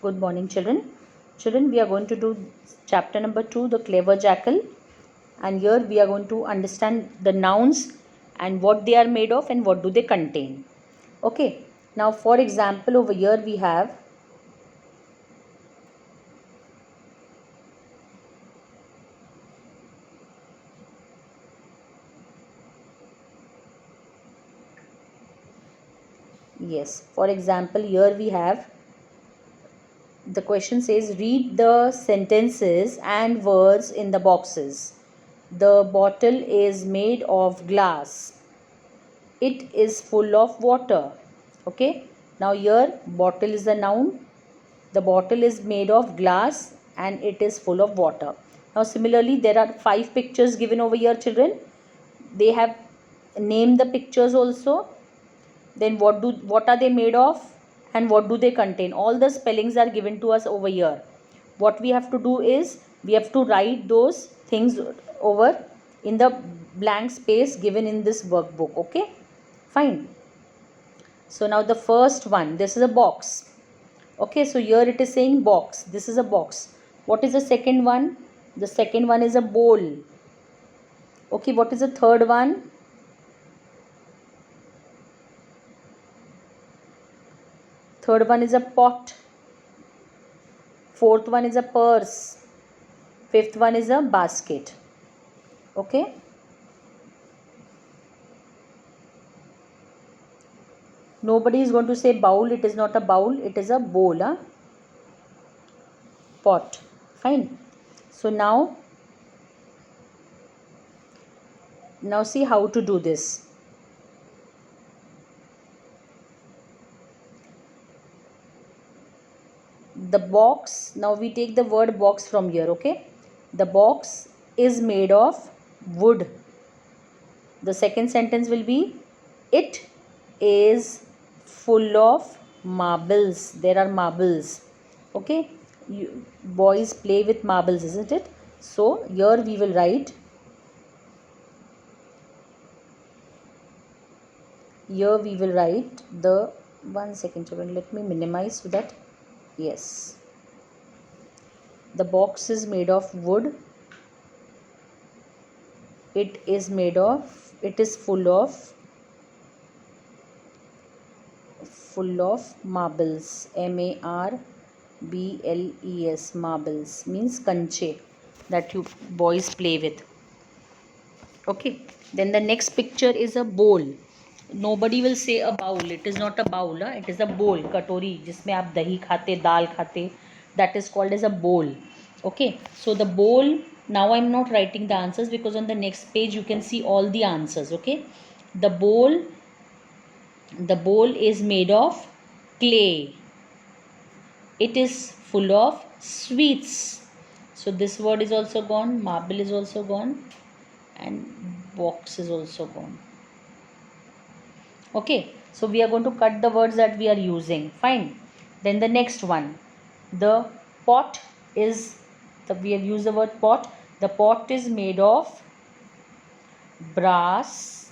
Good morning, children. Children, we are going to do chapter number 2, the clever jackal. And here we are going to understand the nouns and what they are made of and what do they contain. Okay. Now, for example, over here we have for example, here we have the question says read the sentences and words in the boxes. The bottle is made of glass. It is full of water. Okay. Now here bottle is a noun. The bottle is made of glass and it is full of water. Now similarly there are 5 pictures given over here, children. They have named the pictures also. Then what are they made of and what do they contain? All the spellings are given to us over here. What we have to do is we have to write those things over in the blank space given in this workbook. Okay, fine. So now the first one, this is a box. Okay, so here it is saying box. This is a box. What is the second one? The second one is a bowl. Okay, what is the third one? Third one is a pot. Fourth one is a purse. Fifth one is a basket. Okay. Nobody is going to say bowl. It is not a bowl. It is a bowl. Pot. Fine. So now see how to do this. The box, now we take the word box from here. Okay. The box is made of wood. The second sentence will be it is full of marbles. There are marbles. Okay. Boys play with marbles, isn't it? So here we will write, the, one second children, let me minimize so that, yes, the box is made of wood. It is full of marbles. MARBLES. Marbles means kanche that you boys play with. Okay. Then the next picture is a bowl. Nobody will say a bowl. It is not a bowl. It is a bowl. Katori जिसमें आप दही खाते, दाल खाते. That is called as a bowl. Okay. So the bowl. Now I'm not writing the answers because on the next page you can see all the answers. Okay. The bowl is made of clay. It is full of sweets. So this word is also gone. Marble is also gone. And box is also gone. Okay. So we are going to cut the words that we are using. Fine. Then the next one. The pot is, we have used the word pot. The pot is made of brass.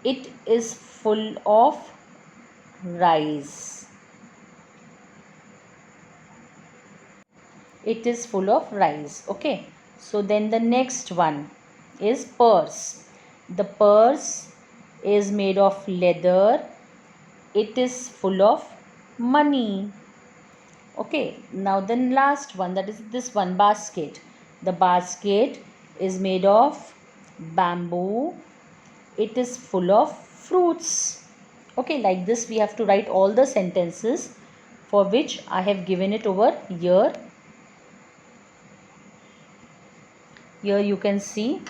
It is full of rice. It is full of rice. Okay. So then the next one is purse. The purse is made of leather. It is full of money. Okay. Now the last one, that is this one, basket. The basket is made of bamboo. It is full of fruits. Okay, like this we have to write all the sentences for which I have given it over here. Here you can see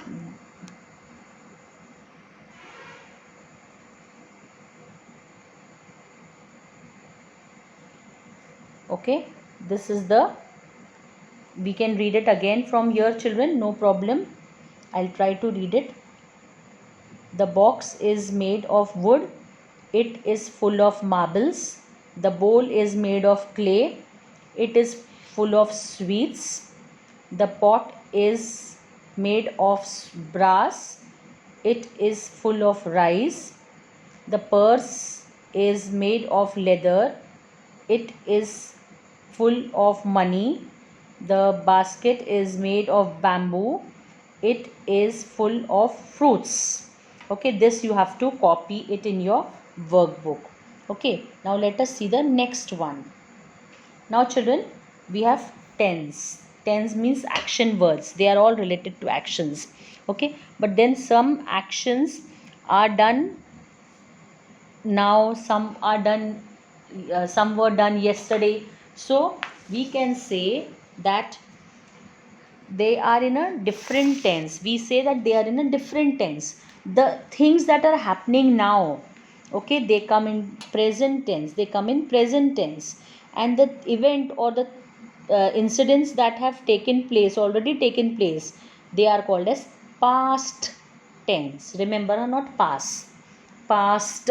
okay, this is we can read it again from here, children, no problem. I'll try to read it. The box is made of wood. It is full of marbles. The bowl is made of clay. It is full of sweets. The pot is made of brass. It is full of rice. The purse is made of leather. it is full of money. The basket is made of bamboo. It is full of fruits. Okay, this you have to copy it in your workbook. Okay, now let us see the next one. Now children, we have tense. Tense means action words. They are all related to actions. Okay, but then some actions are done now, some are done, some were done yesterday. So we can say that they are in a different tense. We say that they are in a different tense. The things that are happening now, okay, they come in present tense. They come in present tense. And the event or the incidents that have taken place, already taken place, they are called as past tense. Remember, not past. Past.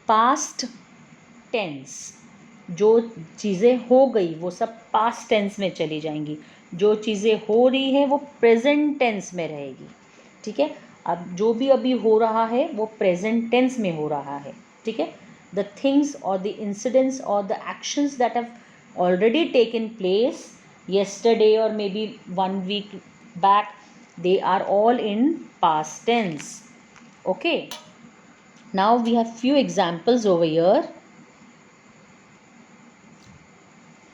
Past tense. जो चीज़ें हो गई वो सब past tense में चली जाएंगी. जो चीज़ें हो रही हैं वो प्रेजेंट टेंस में रहेगी. ठीक है. अब जो भी अभी हो रहा है वो प्रेजेंट टेंस में हो रहा है. ठीक है. द थिंग्स और द इंसिडेंट्स और the actions that have already taken place yesterday or maybe 1 week back, they are all in past tense. Okay. Now we have few examples over here.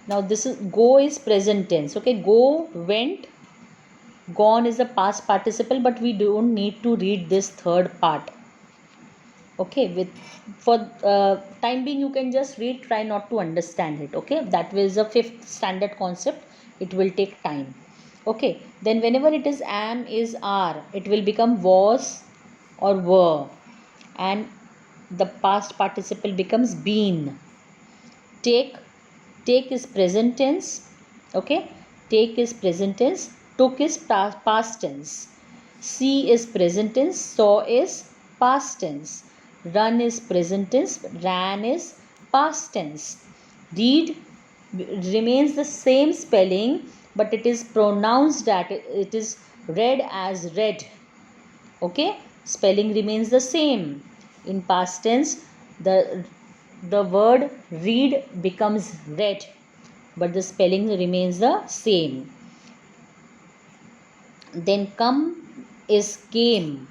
Now this is go is present tense. Okay, go, went, gone is the past participle, but we don't need to read this third part. Okay, with for time being you can just read, try not to understand it. Okay, that was a 5th standard concept. It will take time. Okay, then whenever it is am, is, are, it will become was or were, and the past participle becomes been. Take is present tense. Okay, take is present tense. Took is past tense. See is present tense. Saw is past tense. Run is present tense. Ran is past tense. Read remains the same spelling, but it is pronounced that it is read as read. Okay, spelling remains the same. In past tense, the word read becomes read, but the spelling remains the same. Then come is came.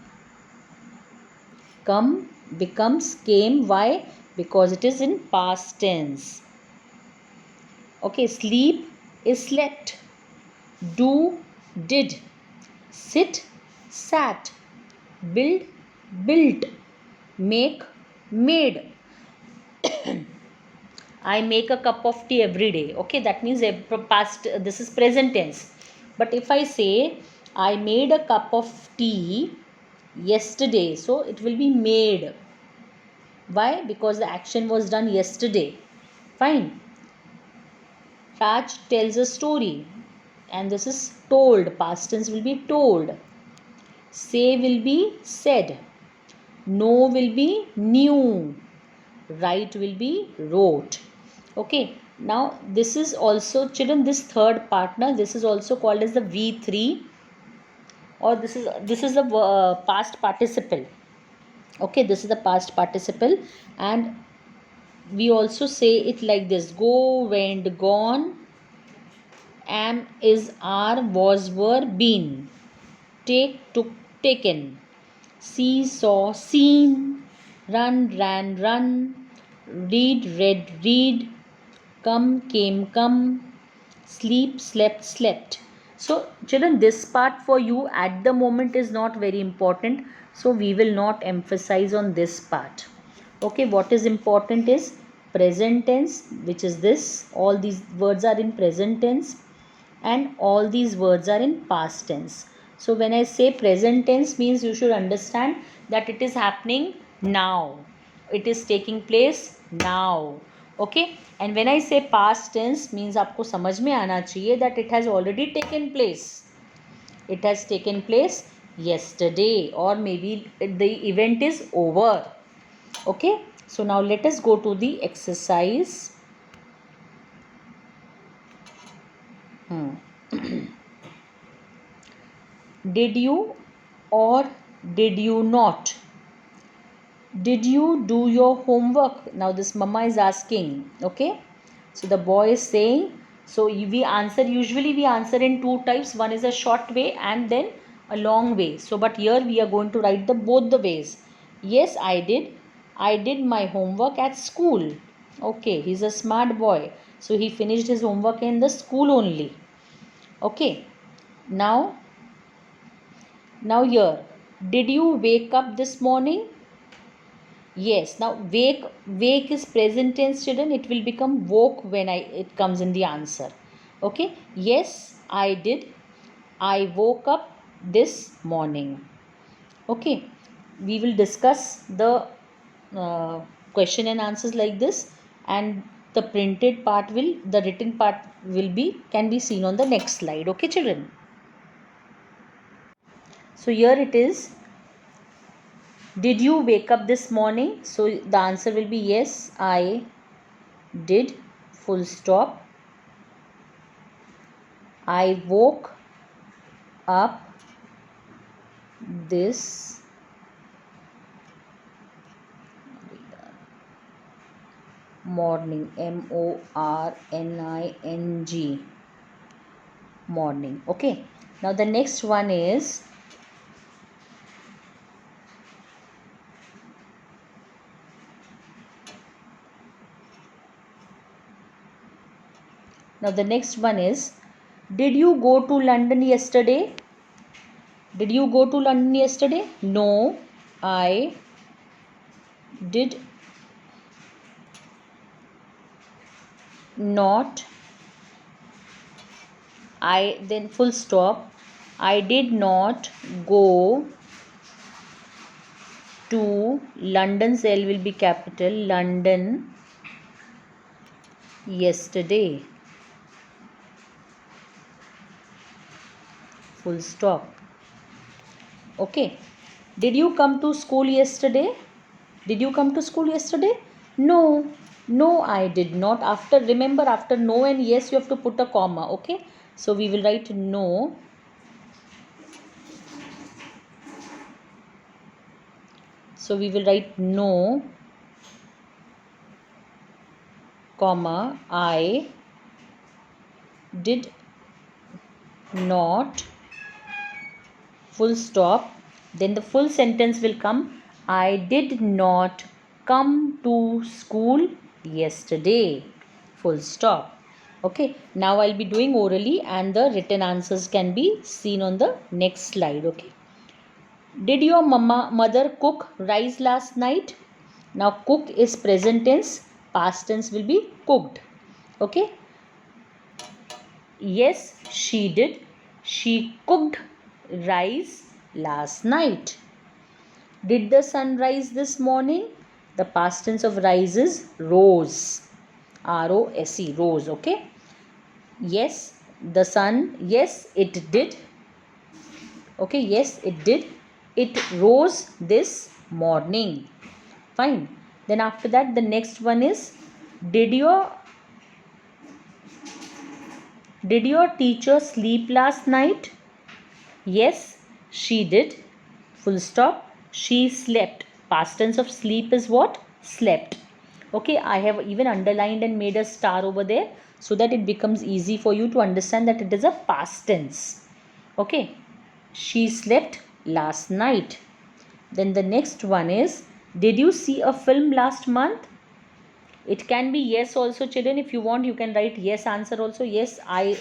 Come becomes came. Why? Because it is in past tense. Okay, sleep is slept. Do, did. Sit, sat. Build, built. Make, made. I make a cup of tea every day. Okay, that means past, this is present tense. But if I say I made a cup of tea yesterday, so it will be made. Why? Because the action was done yesterday. Fine. Raj tells a story, and this is told. Past tense will be told. Say will be said. Know will be knew. Write will be wrote. Okay, now this is also, children, this third partner, this is also called as the V3, or this is the past participle. Okay, this is the past participle, and we also say it like this: go, went, gone, am, is, are, was, were, been. Take, took, taken. See, saw, seen. Run, ran, run. Read, read, read. Come, came, come. Sleep, slept, slept. So children, this part for you at the moment is not very important, so we will not emphasize on this part. Okay, what is important is present tense, which is this. All these words are in present tense, and all these words are in past tense. So when I say present tense, means you should understand that it is happening now, it is taking place now. Okay, and when I say past tense, means आपको समझ में आना चाहिए that it has already taken place. It has taken place yesterday, or maybe the event is over. Okay, so now let us go to the exercise. Did you or did you not? Did you do your homework? Now this mama is asking. Okay, So the boy is saying, so we answer, usually we answer in two types. One is a short way and then a long way. So but here we are going to write the both the ways. Yes, I did my homework at school. Okay, he's a smart boy, so he finished his homework in the school only. Okay, now here, did you wake up this morning? Yes, now wake is present tense, children. It will become woke when it comes in the answer. Okay, yes, I did. I woke up this morning. Okay, we will discuss the question and answers like this, and the written part can be seen on the next slide. Okay, children. So here it is. Did you wake up this morning? So the answer will be yes, I did, full stop. I woke up this morning, morning, morning. Okay, now the next one is, did you go to London yesterday? Did you go to London yesterday? No, I did not. I then full stop. I did not go to London's L will be capital, London yesterday. Full stop. Okay. Did you come to school yesterday? Did you come to school yesterday? No. No, I did not. Remember, after no and yes, you have to put a comma. Okay. So we will write no. So we will write no, comma, I did not, full stop. Then the full sentence will come. I did not come to school yesterday. Full stop. Okay, now I'll be doing orally and the written answers can be seen on the next slide. Okay. Did your mother cook rice last night? Now cook is present tense, past tense will be cooked. Okay. Yes, she did. She cooked rice last night. Did the sun rise this morning? The past tense of rise is rose. R-O-S-E, rose. Okay. Yes, the sun. Yes, it did. Okay, yes, it did. It rose this morning. Fine. Then after that, the next one is, did your teacher sleep last night? Yes, she did. Full stop. She slept. Past tense of sleep is what? Slept. Okay, I have even underlined and made a star over there so that it becomes easy for you to understand that it is a past tense. Okay, she slept last night. Then the next one is, did you see a film last month? It can be yes also, children. If you want, you can write yes answer also. Yes, I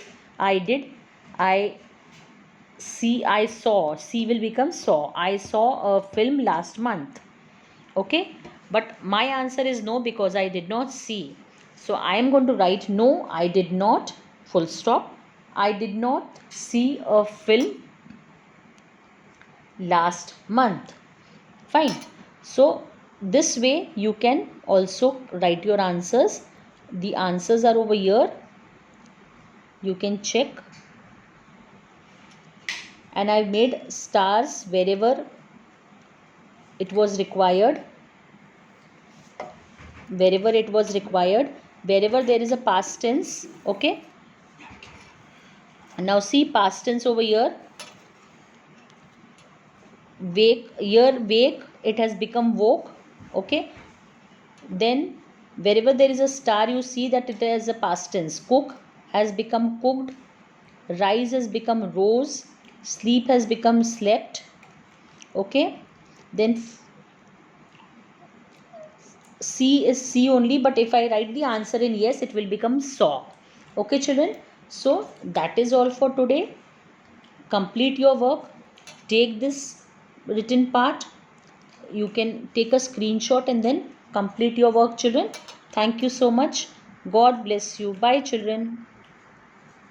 did. I saw. See will become saw. I saw a film last month. Okay, but my answer is no because I did not see. So I am going to write no, I did not, full stop. I did not see a film last month. Fine. So this way you can also write your answers. The answers are over here. You can check. And I've made stars wherever it was required. Wherever it was required. Wherever there is a past tense. Okay. Now see past tense over here. Wake, here wake, it has become woke. Okay. Then Wherever there is a star, you see that it is a past tense. Cook has become cooked, rise has become rose, sleep has become slept. Okay, then C is C only, but if I write the answer in yes, it will become saw. Okay, children. So that is all for today. Complete your work. Take this written part. You can take a screenshot and then complete your work, children. Thank you so much. God bless you. Bye, children.